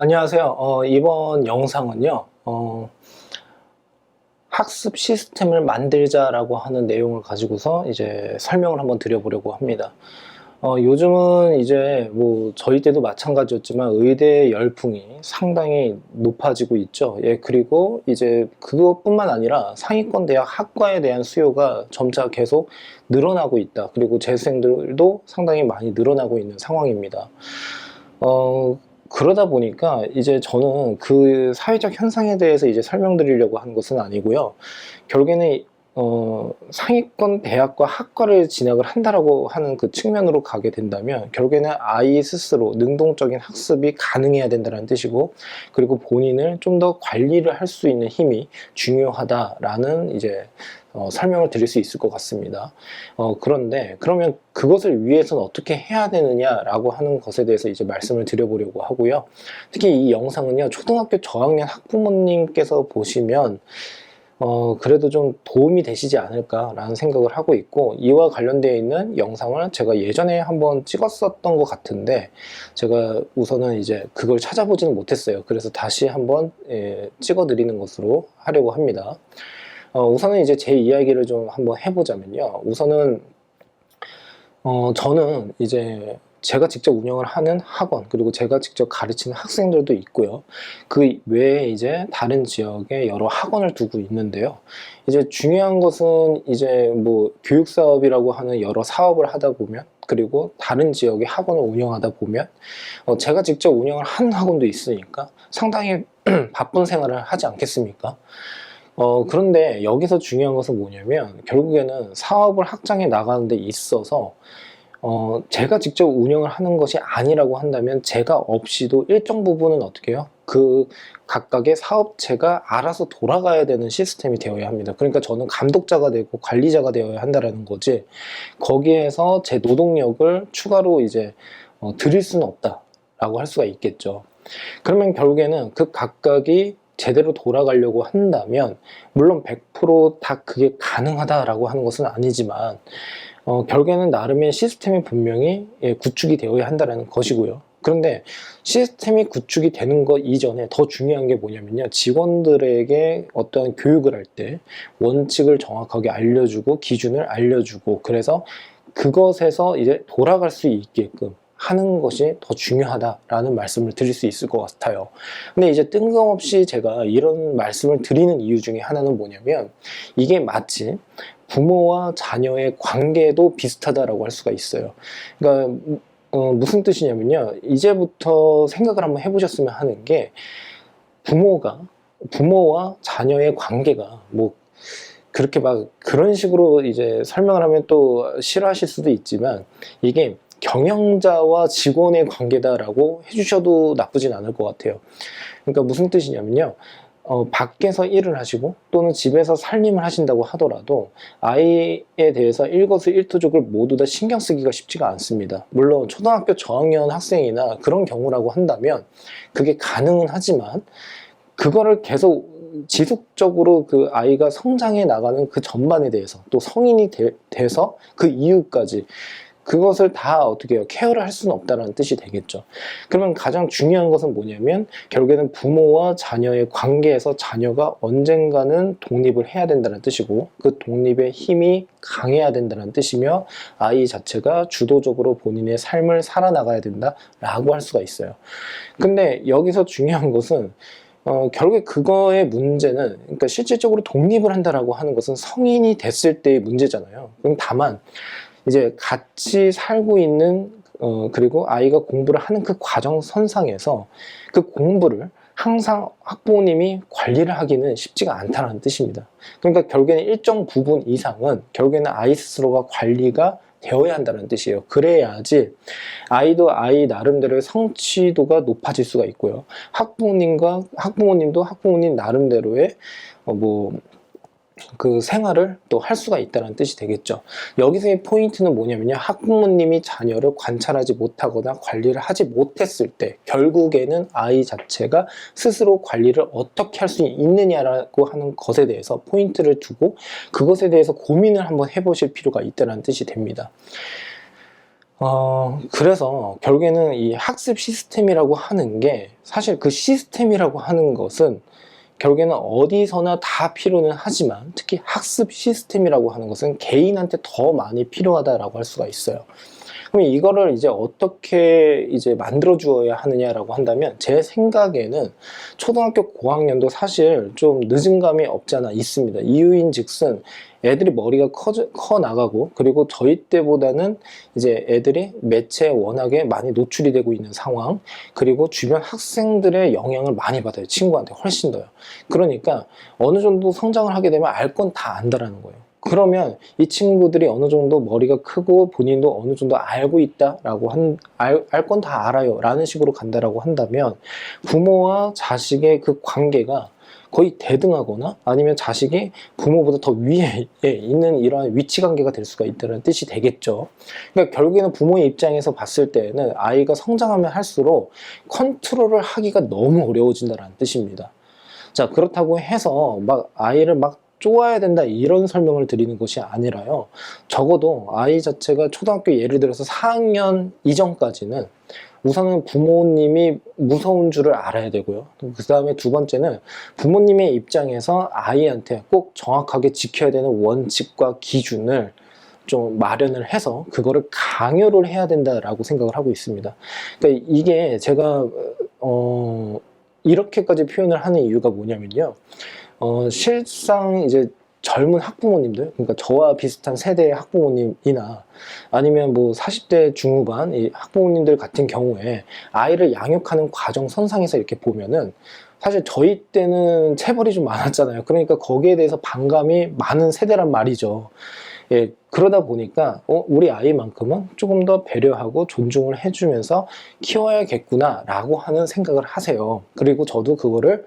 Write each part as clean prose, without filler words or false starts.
안녕하세요. 이번 영상은요, 학습 시스템을 만들자라고 하는 내용을 가지고서 이제 설명을 한번 드려보려고 합니다. 요즘은 이제 뭐 저희 때도 마찬가지였지만 의대 열풍이 상당히 높아지고 있죠. 예, 그리고 이제 그것뿐만 아니라 상위권 대학 학과에 대한 수요가 점차 계속 늘어나고 있다. 그리고 재수생들도 상당히 많이 늘어나고 있는 상황입니다. 어, 그러다 보니까 이제 저는 그 사회적 현상에 대해서 이제 설명드리려고 한 것은 아니고요. 결국에는 상위권 대학과 학과를 진학을 한다라고 하는 그 측면으로 가게 된다면 결국에는 아이 스스로 능동적인 학습이 가능해야 된다는 뜻이고, 그리고 본인을 좀 더 관리를 할 수 있는 힘이 중요하다라는 이제 설명을 드릴 수 있을 것 같습니다. 그런데 그러면 그것을 위해서는 어떻게 해야 되느냐라고 하는 것에 대해서 이제 말씀을 드려보려고 하고요. 특히 이 영상은요, 초등학교 저학년 학부모님께서 보시면 그래도 좀 도움이 되시지 않을까라는 생각을 하고 있고, 이와 관련되어 있는 영상을 제가 예전에 한번 찍었었던 것 같은데 제가 우선은 이제 그걸 찾아보지는 못했어요. 그래서 다시 한번 찍어 드리는 것으로 하려고 합니다. 우선은 이제 제 이야기를 좀 한번 해보자면요. 우선은 저는 이제 제가 직접 운영을 하는 학원, 그리고 제가 직접 가르치는 학생들도 있고요. 그 외에 이제 다른 지역에 여러 학원을 두고 있는데요. 이제 중요한 것은 이제 뭐 교육사업이라고 하는 여러 사업을 하다 보면, 그리고 다른 지역의 학원을 운영하다 보면, 제가 직접 운영을 하는 학원도 있으니까 상당히 바쁜 생활을 하지 않겠습니까? 그런데 여기서 중요한 것은 뭐냐면, 결국에는 사업을 확장해 나가는 데 있어서 제가 직접 운영을 하는 것이 아니라고 한다면 제가 없이도 일정 부분은 어떻게 해요? 그 각각의 사업체가 알아서 돌아가야 되는 시스템이 되어야 합니다. 그러니까 저는 감독자가 되고 관리자가 되어야 한다는 거지, 거기에서 제 노동력을 추가로 이제 드릴 수는 없다라고 할 수가 있겠죠. 그러면 결국에는 그 각각이 제대로 돌아가려고 한다면, 물론 100%다 그게 가능하다라고 하는 것은 아니지만, 결국에는 나름의 시스템이 분명히 구축이 되어야 한다는 것이고요. 그런데 시스템이 구축이 되는 것 이전에 더 중요한 게 뭐냐면요, 직원들에게 어떤 교육을 할 때 원칙을 정확하게 알려주고 기준을 알려주고, 그래서 그것에서 이제 돌아갈 수 있게끔 하는 것이 더 중요하다라는 말씀을 드릴 수 있을 것 같아요. 근데 이제 뜬금없이 제가 이런 말씀을 드리는 이유 중에 하나는 뭐냐면, 이게 마치 부모와 자녀의 관계도 비슷하다라고 할 수가 있어요. 그러니까 무슨 뜻이냐면요, 이제부터 생각을 한번 해보셨으면 하는 게, 부모와 자녀의 관계가 뭐 그렇게 막 그런 식으로 이제 설명을 하면 또 싫어하실 수도 있지만, 이게 경영자와 직원의 관계다라고 해주셔도 나쁘진 않을 것 같아요. 그러니까 무슨 뜻이냐면요, 밖에서 일을 하시고 또는 집에서 살림을 하신다고 하더라도 아이에 대해서 일거수일투족을 모두 다 신경 쓰기가 쉽지가 않습니다. 물론 초등학교 저학년 학생이나 그런 경우라고 한다면 그게 가능은 하지만, 그거를 계속 지속적으로 그 아이가 성장해 나가는 그 전반에 대해서, 또 성인이 돼서 그 이후까지 그것을 다 어떻게 해요? 케어를 할 수는 없다는 뜻이 되겠죠. 그러면 가장 중요한 것은 뭐냐면, 결국에는 부모와 자녀의 관계에서 자녀가 언젠가는 독립을 해야 된다는 뜻이고, 그 독립의 힘이 강해야 된다는 뜻이며, 아이 자체가 주도적으로 본인의 삶을 살아나가야 된다라고 할 수가 있어요. 근데 여기서 중요한 것은, 결국에 그거의 문제는, 그러니까 실질적으로 독립을 한다라고 하는 것은 성인이 됐을 때의 문제잖아요. 다만 이제 같이 살고 있는, 그리고 아이가 공부를 하는 그 과정 선상에서 그 공부를 항상 학부모님이 관리를 하기는 쉽지가 않다는 뜻입니다. 그러니까 결국에는 일정 부분 이상은 결국에는 아이 스스로가 관리가 되어야 한다는 뜻이에요. 그래야지 아이도 아이 나름대로의 성취도가 높아질 수가 있고요. 학부모님도 학부모님 나름대로의 뭐 그 생활을 또 할 수가 있다는 뜻이 되겠죠. 여기서의 포인트는 뭐냐면요, 학부모님이 자녀를 관찰하지 못하거나 관리를 하지 못했을 때 결국에는 아이 자체가 스스로 관리를 어떻게 할 수 있느냐라고 하는 것에 대해서 포인트를 두고 그것에 대해서 고민을 한번 해보실 필요가 있다는 뜻이 됩니다. 그래서 결국에는 이 학습 시스템이라고 하는 게 사실 그 시스템이라고 하는 것은 결국에는 어디서나 다 필요는 하지만 특히 학습 시스템이라고 하는 것은 개인한테 더 많이 필요하다라고 할 수가 있어요. 그럼 이거를 이제 어떻게 이제 만들어 주어야 하느냐라고 한다면 제 생각에는 초등학교 고학년도 사실 좀 늦은 감이 없지 않아 있습니다. 이유인즉슨 애들이 머리가 커 나가고 그리고 저희 때보다는 이제 애들이 매체에 워낙에 많이 노출이 되고 있는 상황, 그리고 주변 학생들의 영향을 많이 받아요. 친구한테 훨씬 더요. 그러니까 어느 정도 성장을 하게 되면 알 건 다 안다라는 거예요. 그러면 이 친구들이 어느 정도 머리가 크고 본인도 어느 정도 알고 있다라고 알 건 다 알아요 라는 식으로 간다라고 한다면 부모와 자식의 그 관계가 거의 대등하거나 아니면 자식이 부모보다 더 위에 있는 이러한 위치 관계가 될 수가 있다는 뜻이 되겠죠. 그러니까 결국에는 부모의 입장에서 봤을 때는 아이가 성장하면 할수록 컨트롤을 하기가 너무 어려워진다는 뜻입니다. 자, 그렇다고 해서 막 아이를 막 쪼아야 된다 이런 설명을 드리는 것이 아니라요. 적어도 아이 자체가 초등학교 예를 들어서 4학년 이전까지는 우선은 부모님이 무서운 줄을 알아야 되고요. 그 다음에 두 번째는 부모님의 입장에서 아이한테 꼭 정확하게 지켜야 되는 원칙과 기준을 좀 마련을 해서 그거를 강요를 해야 된다라고 생각을 하고 있습니다. 그러니까 이게 제가 이렇게까지 표현을 하는 이유가 뭐냐면요. 실상 이제 젊은 학부모님들, 그러니까 저와 비슷한 세대의 학부모님이나 아니면 뭐 40대 중후반 이 학부모님들 같은 경우에 아이를 양육하는 과정 선상에서 이렇게 보면은 사실 저희 때는 체벌이 좀 많았잖아요. 그러니까 거기에 대해서 반감이 많은 세대란 말이죠. 예, 그러다 보니까 우리 아이만큼은 조금 더 배려하고 존중을 해주면서 키워야겠구나 라고 하는 생각을 하세요. 그리고 저도 그거를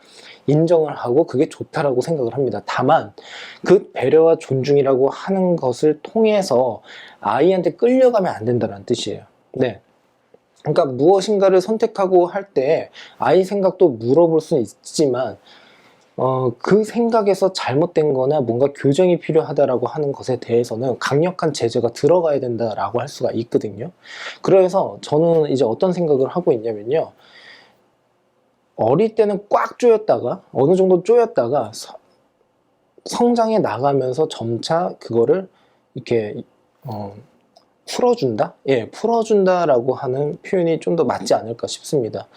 인정을 하고 그게 좋다라고 생각을 합니다. 다만 그 배려와 존중이라고 하는 것을 통해서 아이한테 끌려가면 안 된다는 뜻이에요. 네. 그러니까 무엇인가를 선택하고 할 때 아이 생각도 물어볼 수는 있지만 그 생각에서 잘못된 거나 뭔가 교정이 필요하다라고 하는 것에 대해서는 강력한 제재가 들어가야 된다라고 할 수가 있거든요. 그래서 저는 이제 어떤 생각을 하고 있냐면요. 어릴 때는 꽉 조였다가 어느 정도 조였다가 성장해 나가면서 점차 그거를 이렇게 풀어준다? 예, 풀어준다라고 하는 표현이 좀 더 맞지 않을까 싶습니다.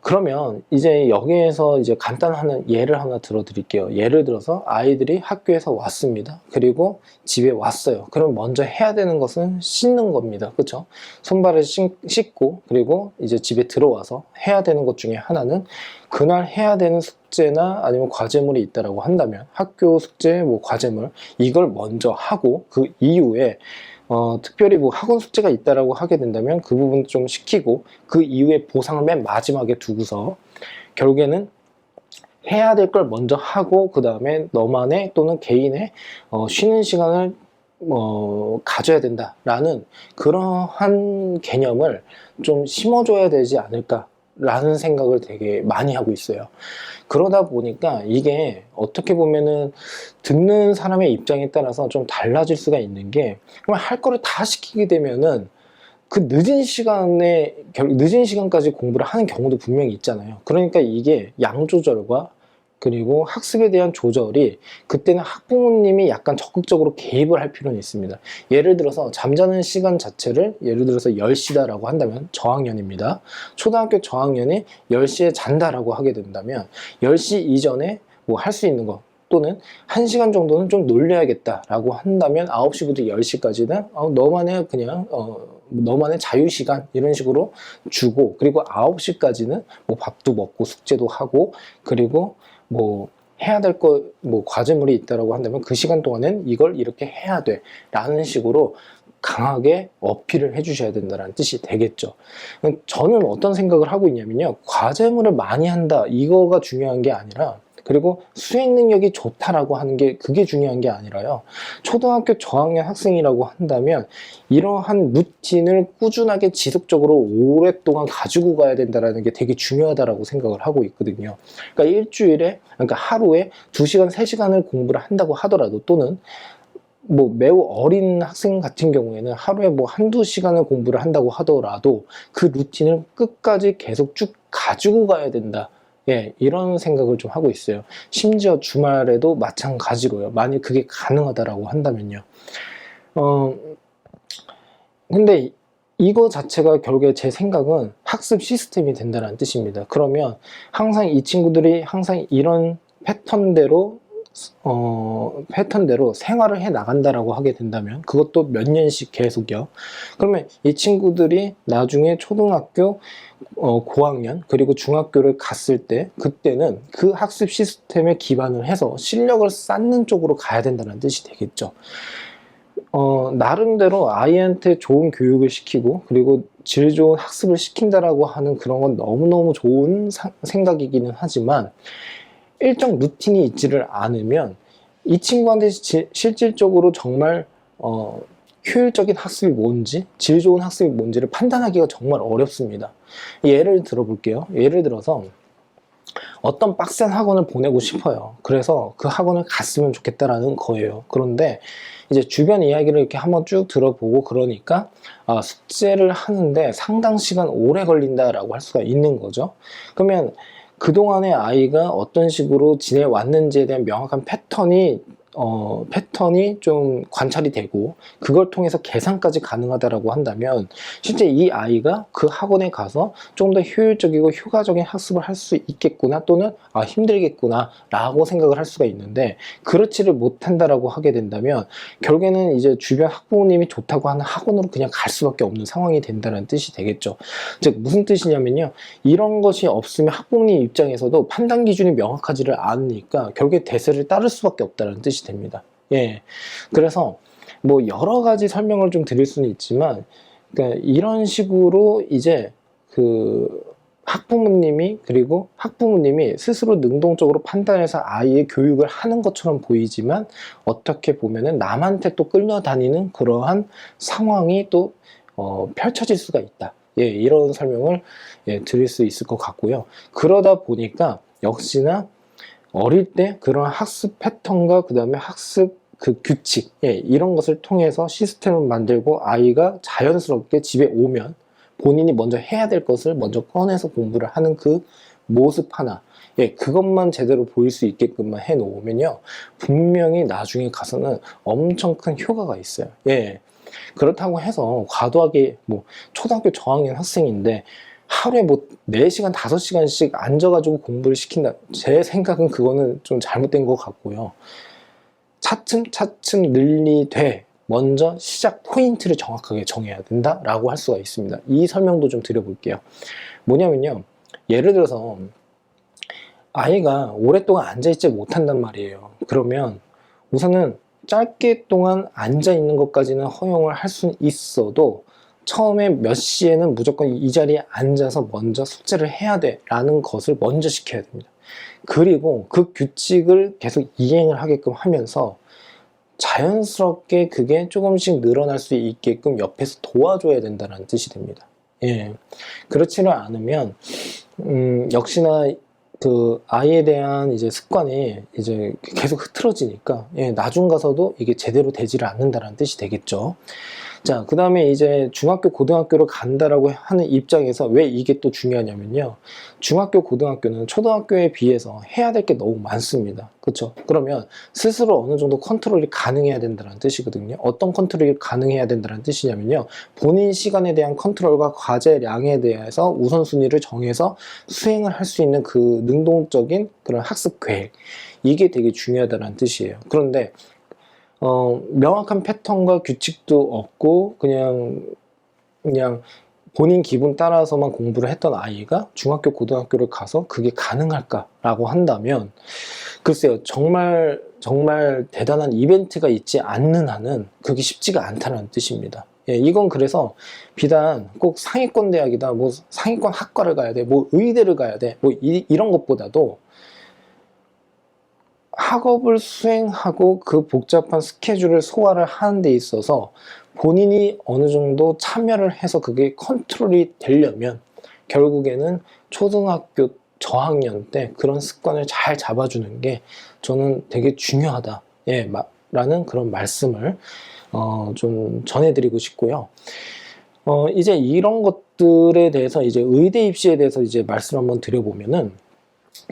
그러면 이제 여기에서 이제 간단한 예를 하나 들어드릴게요. 예를 들어서 아이들이 학교에서 왔습니다. 그리고 집에 왔어요. 그럼 먼저 해야 되는 것은 씻는 겁니다. 그렇죠? 손발을 씻고 그리고 이제 집에 들어와서 해야 되는 것 중에 하나는 그날 해야 되는 숙제나 아니면 과제물이 있다라고 한다면 학교 숙제, 뭐 과제물 이걸 먼저 하고 그 이후에 특별히 뭐 학원 숙제가 있다라고 하게 된다면 그 부분 좀 시키고 그 이후에 보상을 맨 마지막에 두고서 결국에는 해야 될 걸 먼저 하고 그 다음에 너만의 또는 개인의 쉬는 시간을 가져야 된다라는 그러한 개념을 좀 심어줘야 되지 않을까 라는 생각을 되게 많이 하고 있어요. 그러다 보니까 이게 어떻게 보면은 듣는 사람의 입장에 따라서 좀 달라질 수가 있는 게 그럼 할 거를 다 시키게 되면은 그 늦은 시간까지 공부를 하는 경우도 분명히 있잖아요. 그러니까 이게 양 조절과 그리고 학습에 대한 조절이 그때는 학부모님이 약간 적극적으로 개입을 할 필요는 있습니다. 예를 들어서 잠자는 시간 자체를 예를 들어서 10시다라고 한다면 저학년입니다. 초등학교 저학년이 10시에 잔다라고 하게 된다면 10시 이전에 뭐 할 수 있는 거 또는 1시간 정도는 좀 놀려야겠다라고 한다면 9시부터 10시까지는 너만의 그냥 너만의 자유시간 이런 식으로 주고 그리고 9시까지는 뭐 밥도 먹고 숙제도 하고 그리고 뭐 해야 될 거 뭐 과제물이 있다라고 한다면 그 시간 동안은 이걸 이렇게 해야 돼 라는 식으로 강하게 어필을 해주셔야 된다는 뜻이 되겠죠. 저는 어떤 생각을 하고 있냐면요. 과제물을 많이 한다 이거가 중요한 게 아니라 그리고 수행 능력이 좋다라고 하는 게 그게 중요한 게 아니라요. 초등학교 저학년 학생이라고 한다면 이러한 루틴을 꾸준하게 지속적으로 오랫동안 가지고 가야 된다는 게 되게 중요하다라고 생각을 하고 있거든요. 그러니까 일주일에 그러니까 하루에 2시간, 3시간을 공부를 한다고 하더라도 또는 뭐 매우 어린 학생 같은 경우에는 하루에 뭐 한두 시간을 공부를 한다고 하더라도 그 루틴을 끝까지 계속 쭉 가지고 가야 된다. 예, 이런 생각을 좀 하고 있어요. 심지어 주말에도 마찬가지로요. 만약 그게 가능하다라고 한다면요. 어, 근데 이거 자체가 결국에 제 생각은 학습 시스템이 된다는 뜻입니다. 그러면 항상 이 친구들이 항상 이런 패턴대로 생활을 해 나간다라고 하게 된다면, 그것도 몇 년씩 계속요. 그러면 이 친구들이 나중에 초등학교 고학년 그리고 중학교를 갔을 때, 그때는 그 학습 시스템에 기반을 해서 실력을 쌓는 쪽으로 가야 된다는 뜻이 되겠죠. 나름대로 아이한테 좋은 교육을 시키고 그리고 질 좋은 학습을 시킨다라고 하는 그런 건 너무너무 좋은 생각이기는 하지만, 일정 루틴이 있지를 않으면 이 친구한테 실질적으로 정말 효율적인 학습이 뭔지, 질 좋은 학습이 뭔지를 판단하기가 정말 어렵습니다. 예를 들어볼게요. 예를 들어서 어떤 빡센 학원을 보내고 싶어요. 그래서 그 학원을 갔으면 좋겠다라는 거예요. 그런데 이제 주변 이야기를 이렇게 한번 쭉 들어보고 그러니까 숙제를 하는데 상당 시간 오래 걸린다라고 할 수가 있는 거죠. 그러면 그동안의 아이가 어떤 식으로 지내왔는지에 대한 명확한 패턴이 좀 관찰이 되고 그걸 통해서 계산까지 가능하다라고 한다면, 실제 이 아이가 그 학원에 가서 좀 더 효율적이고 효과적인 학습을 할 수 있겠구나, 또는 힘들겠구나 라고 생각을 할 수가 있는데, 그렇지를 못한다라고 하게 된다면 결국에는 이제 주변 학부모님이 좋다고 하는 학원으로 그냥 갈 수밖에 없는 상황이 된다는 뜻이 되겠죠. 즉 무슨 뜻이냐면요, 이런 것이 없으면 학부모님 입장에서도 판단 기준이 명확하지를 않으니까 결국에 대세를 따를 수밖에 없다는 뜻이 됩니다. 예. 그래서 뭐 여러 가지 설명을 좀 드릴 수는 있지만, 그러니까 이런 식으로 이제 학부모님이 스스로 능동적으로 판단해서 아이의 교육을 하는 것처럼 보이지만, 어떻게 보면은 남한테 또 끌려다니는 그러한 상황이 또 펼쳐질 수가 있다. 예, 이런 설명을 드릴 수 있을 것 같고요. 그러다 보니까 역시나 어릴 때 그런 학습 패턴과 그 다음에 학습 규칙, 이런 것을 통해서 시스템을 만들고 아이가 자연스럽게 집에 오면 본인이 먼저 해야 될 것을 먼저 꺼내서 공부를 하는 그 모습 하나, 그것만 제대로 보일 수 있게끔만 해 놓으면요, 분명히 나중에 가서는 엄청 큰 효과가 있어요. 그렇다고 해서 과도하게 초등학교 저학년 학생인데 하루에 4시간, 5시간씩 앉아가지고 공부를 시킨다. 제 생각은 그거는 좀 잘못된 것 같고요. 차츰차츰 늘리되 먼저 시작 포인트를 정확하게 정해야 된다라고 할 수가 있습니다. 이 설명도 좀 드려볼게요. 뭐냐면요, 예를 들어서 아이가 오랫동안 앉아있지 못한단 말이에요. 그러면 우선은 짧게 동안 앉아있는 것까지는 허용을 할 수는 있어도 처음에 몇 시에는 무조건 이 자리에 앉아서 먼저 숙제를 해야 돼 라는 것을 먼저 시켜야 됩니다. 그리고 그 규칙을 계속 이행을 하게끔 하면서 자연스럽게 그게 조금씩 늘어날 수 있게끔 옆에서 도와줘야 된다는 뜻이 됩니다. 그렇지는 않으면 역시나 그 아이에 대한 이제 습관이 이제 계속 흐트러지니까 나중 가서도 이게 제대로 되지를 않는다는 뜻이 되겠죠. 자, 그 다음에 이제 중학교, 고등학교를 간다라고 하는 입장에서 왜 이게 또 중요하냐면요, 중학교, 고등학교는 초등학교에 비해서 해야 될 게 너무 많습니다. 그렇죠? 그러면 스스로 어느 정도 컨트롤이 가능해야 된다는 뜻이거든요. 어떤 컨트롤이 가능해야 된다는 뜻이냐면요, 본인 시간에 대한 컨트롤과 과제량에 대해서 우선순위를 정해서 수행을 할 수 있는 그 능동적인 그런 학습 계획, 이게 되게 중요하다는 뜻이에요. 그런데 명확한 패턴과 규칙도 없고 그냥 본인 기분 따라서만 공부를 했던 아이가 중학교, 고등학교를 가서 그게 가능할까라고 한다면, 글쎄요, 정말 대단한 이벤트가 있지 않는 한은 그게 쉽지가 않다는 뜻입니다. 이건 그래서 비단 꼭 상위권 대학이다, 상위권 학과를 가야 돼, 의대를 가야 돼, 이런 것보다도 학업을 수행하고 그 복잡한 스케줄을 소화를 하는 데 있어서 본인이 어느 정도 참여를 해서 그게 컨트롤이 되려면 결국에는 초등학교 저학년 때 그런 습관을 잘 잡아주는 게 저는 되게 중요하다. 라는 그런 말씀을 좀 전해드리고 싶고요. 이제 이런 것들에 대해서 이제 의대 입시에 대해서 이제 말씀을 한번 드려보면은,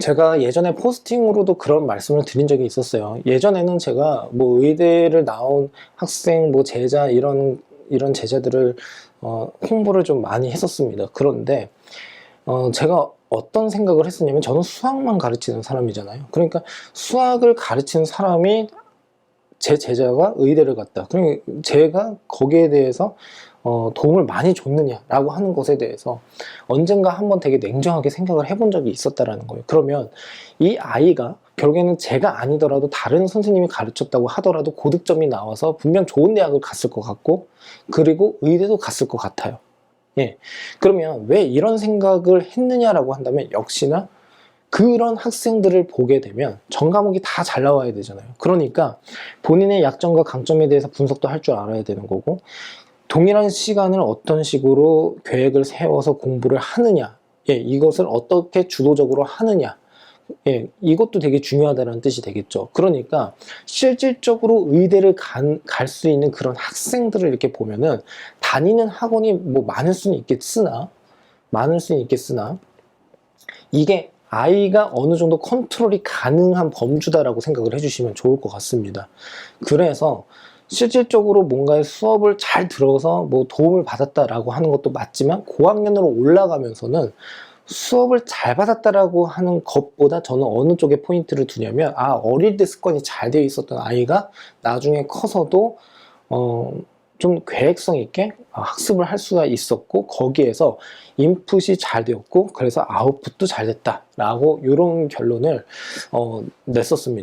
제가 예전에 포스팅으로도 그런 말씀을 드린 적이 있었어요. 예전에는 제가 뭐 의대를 나온 학생, 뭐 제자, 이런 제자들을 홍보를 좀 많이 했었습니다. 그런데 제가 어떤 생각을 했었냐면, 저는 수학만 가르치는 사람이잖아요. 그러니까 수학을 가르치는 사람이 제 제자가 의대를 갔다. 그러니까 제가 거기에 대해서 도움을 많이 줬느냐라고 하는 것에 대해서 언젠가 한번 되게 냉정하게 생각을 해본 적이 있었다라는 거예요. 그러면 이 아이가 결국에는 제가 아니더라도 다른 선생님이 가르쳤다고 하더라도 고득점이 나와서 분명 좋은 대학을 갔을 것 같고, 그리고 의대도 갔을 것 같아요. 예. 그러면 왜 이런 생각을 했느냐라고 한다면, 역시나 그런 학생들을 보게 되면 전 과목이 다 잘 나와야 되잖아요. 그러니까 본인의 약점과 강점에 대해서 분석도 할 줄 알아야 되는 거고, 동일한 시간을 어떤 식으로 계획을 세워서 공부를 하느냐, 예, 이것을 어떻게 주도적으로 하느냐, 예, 이것도 되게 중요하다는 뜻이 되겠죠. 그러니까 실질적으로 의대를 갈 수 있는 그런 학생들을 이렇게 보면은, 다니는 학원이 뭐 많을 수는 있겠으나 이게 아이가 어느 정도 컨트롤이 가능한 범주다라고 생각을 해주시면 좋을 것 같습니다. 그래서 실질적으로 뭔가의 수업을 잘 들어서 뭐 도움을 받았다라고 하는 것도 맞지만, 고학년으로 올라가면서는 수업을 잘 받았다라고 하는 것보다 저는 어느 쪽에 포인트를 두냐면, 어릴 때 습관이 잘 되어 있었던 아이가 나중에 커서도 좀 계획성 있게 학습을 할 수가 있었고, 거기에서 인풋이 잘 되었고, 그래서 아웃풋도 잘 됐다라고 이런 결론을 냈었습니다.